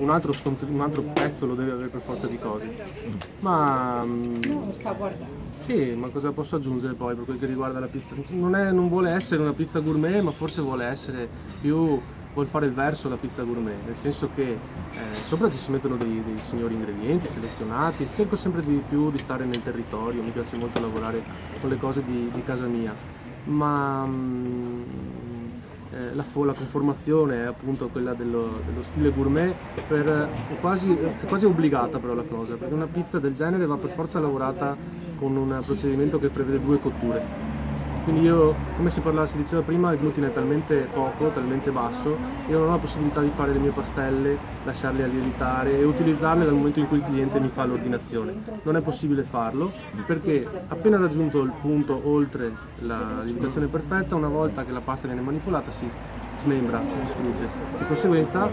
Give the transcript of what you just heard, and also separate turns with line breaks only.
un altro pezzo lo deve avere per forza di cose. Ma sì, ma cosa posso aggiungere poi per quel che riguarda la pizza? Non vuole essere una pizza gourmet, ma forse vuol fare il verso la pizza gourmet, nel senso che sopra ci si mettono dei signori ingredienti selezionati, cerco sempre di più di stare nel territorio, mi piace molto lavorare con le cose di casa mia, ma la conformazione è appunto quella dello stile gourmet, è quasi obbligata però la cosa, perché una pizza del genere va per forza lavorata con un procedimento che prevede 2 cotture. Quindi io, come si diceva prima, il glutine è talmente poco, talmente basso, io non ho la possibilità di fare le mie pastelle, lasciarle a lievitare e utilizzarle dal momento in cui il cliente mi fa l'ordinazione. Non è possibile farlo perché appena raggiunto il punto oltre la lievitazione perfetta, una volta che la pasta viene manipolata si smembra, si distrugge. Di conseguenza